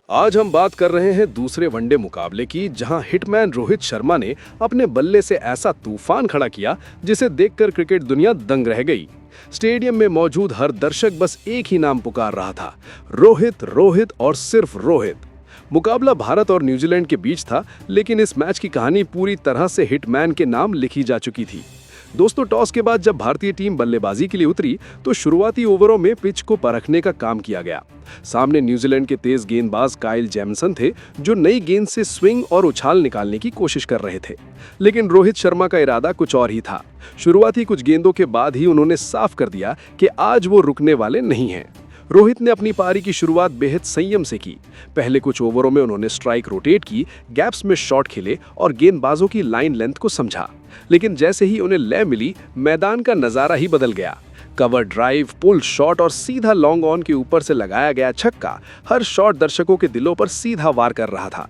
आज हम बात कर रहे हैं दूसरे वनडे मुकाबले की, जहां हिटमैन रोहित शर्मा ने अपने बल्ले से ऐसा तूफान खड़ा किया जिसे देखकर क्रिकेट दुनिया दंग रह गई। स्टेडियम में मौजूद हर दर्शक बस एक ही नाम पुकार रहा था, रोहित, रोहित और सिर्फ रोहित। मुकाबला भारत और न्यूजीलैंड के बीच था, लेकिन इस मैच की कहानी पूरी तरह से हिटमैन के नाम लिखी जा चुकी थी। दोस्तों, टॉस के बाद जब भारतीय टीम बल्लेबाजी के लिए उतरी तो शुरुआती ओवरों में पिच को परखने का काम किया गया। सामने न्यूजीलैंड के तेज गेंदबाज काइल जेमिसन थे, जो नई गेंद से स्विंग और उछाल निकालने की कोशिश कर रहे थे। लेकिन रोहित शर्मा का इरादा कुछ और ही था। शुरुआती कुछ गेंदों के बाद ही उन्होंने साफ कर दिया कि आज वो रुकने वाले नहीं हैं। रोहित ने अपनी पारी की शुरुआत बेहद संयम से की। पहले कुछ ओवरों में उन्होंने स्ट्राइक रोटेट की, गैप्स में शॉट खेले और गेंदबाजों की लाइन लेंथ को समझा। लेकिन जैसे ही उन्हें लय मिली, मैदान का नजारा ही बदल गया। कवर ड्राइव, पुल शॉट और सीधा लॉन्ग ऑन के ऊपर से लगाया गया छक्का, हर शॉट दर्शकों के दिलों पर सीधा वार कर रहा था।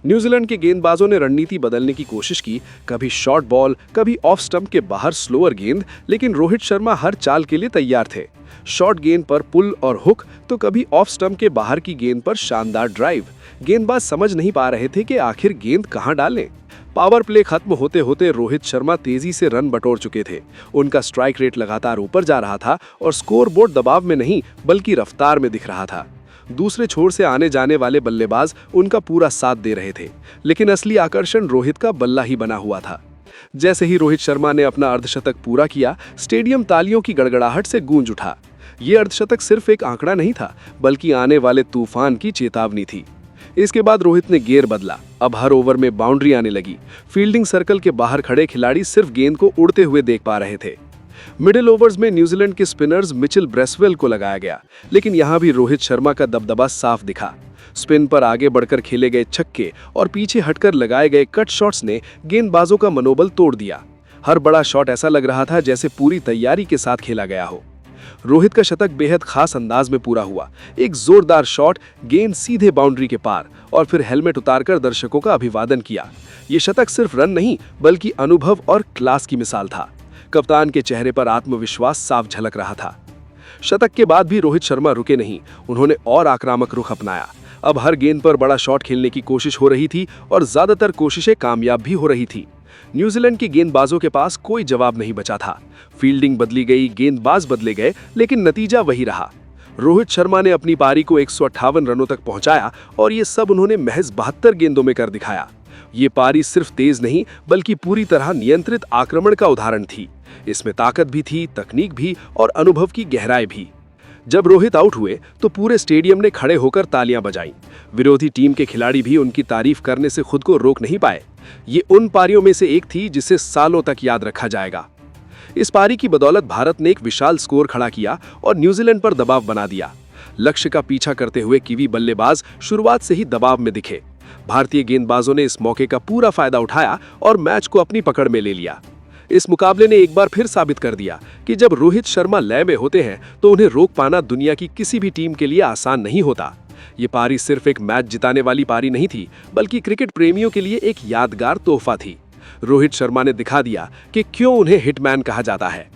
न्यूजीलैंड के गेंदबाजों ने रणनीति बदलने की कोशिश की, कभी शॉर्ट बॉल, कभी ऑफ स्टंप के बाहर स्लोअर गेंद, लेकिन रोहित शर्मा हर चाल के लिए तैयार थे। शॉर्ट गेंद पर पुल और हुक, तो कभी ऑफ स्टंप के बाहर की गेंद पर शानदार ड्राइव। गेंदबाज समझ नहीं पा रहे थे कि आखिर गेंद कहां डालें। पावर प्ले खत्म होते होते रोहित शर्मा तेजी से रन बटोर चुके थे। उनका स्ट्राइक रेट लगातार ऊपर जा रहा था और स्कोरबोर्ड दबाव में नहीं बल्कि रफ्तार में दिख रहा था। दूसरे छोर से आने जाने वाले बल्लेबाज उनका पूरा साथ दे रहे थे, लेकिन असली आकर्षण रोहित का बल्ला ही बना हुआ था। जैसे ही रोहित शर्मा ने अपना अर्धशतक पूरा किया, स्टेडियम तालियों की गड़गड़ाहट से गूंज उठा। ये अर्धशतक सिर्फ एक आंकड़ा नहीं था, बल्कि आने वाले तूफान की चेतावनी थी। इसके बाद रोहित ने गियर बदला। अब हर ओवर में बाउंड्री आने लगी। फील्डिंग सर्कल के बाहर खड़े खिलाड़ी सिर्फ गेंद को उड़ते हुए देख पा रहे थे। मिडिल ओवर्स में न्यूजीलैंड के स्पिनर्स मिचेल ब्रेसवेल को लगाया गया, लेकिन यहां भी रोहित शर्मा का दबदबा साफ दिखा। स्पिन पर आगे बढ़कर खेले गए छक्के और पीछे हटकर लगाए गए कट शॉट्स ने गेंदबाजों का मनोबल तोड़ दिया। हर बड़ा शॉट ऐसा लग रहा था जैसे पूरी तैयारी के साथ खेला गया हो। रोहित का शतक बेहद खास अंदाज में पूरा हुआ। एक जोरदार शॉट, गेंद सीधे बाउंड्री के पार और फिर हेलमेट उतारकर दर्शकों का अभिवादन किया। ये शतक सिर्फ रन नहीं बल्कि अनुभव और क्लास की मिसाल था। कप्तान के चेहरे पर आत्मविश्वास साफ झलक रहा था। शतक के बाद भी रोहित शर्मा रुके नहीं, उन्होंने और आक्रामक रुख अपनाया। अब हर गेंद पर बड़ा शॉट खेलने की कोशिश हो रही थी और ज्यादातर कोशिशें कामयाब भी हो रही थी। न्यूजीलैंड के गेंदबाजों के पास कोई जवाब नहीं बचा था। फील्डिंग बदली गई, गेंदबाज बदले गए, लेकिन नतीजा वही रहा। रोहित शर्मा ने अपनी पारी को 158 रनों तक पहुंचाया और ये सब उन्होंने महज 72 गेंदों में कर दिखाया। ये पारी सिर्फ तेज नहीं बल्कि पूरी तरह नियंत्रित आक्रमण का उदाहरण थी। इसमें ताकत भी थी, तकनीक भी और अनुभव की गहराई भी। जब रोहित आउट हुए तो पूरे स्टेडियम ने खड़े होकर तालियां बजाईं। विरोधी टीम के खिलाड़ी भी उनकी तारीफ करने से खुद को रोक नहीं पाए। ये उन पारियों में से एक थी जिसे सालों तक याद रखा जाएगा। इस पारी की बदौलत भारत ने एक विशाल स्कोर खड़ा किया और न्यूजीलैंड पर दबाव बना दिया। लक्ष्य का पीछा करते हुए कीवी बल्लेबाज शुरुआत से ही दबाव में दिखे। भारतीय गेंदबाजों ने इस मौके का पूरा फायदा उठाया और मैच को अपनी पकड़ में ले लिया। इस मुकाबले ने एक बार फिर साबित कर दिया कि जब रोहित शर्मा लय में होते हैं तो उन्हें रोक पाना दुनिया की किसी भी टीम के लिए आसान नहीं होता। ये पारी सिर्फ एक मैच जिताने वाली पारी नहीं थी, बल्कि क्रिकेट प्रेमियों के लिए एक यादगार तोहफा थी। रोहित शर्मा ने दिखा दिया कि क्यों उन्हें हिटमैन कहा जाता है।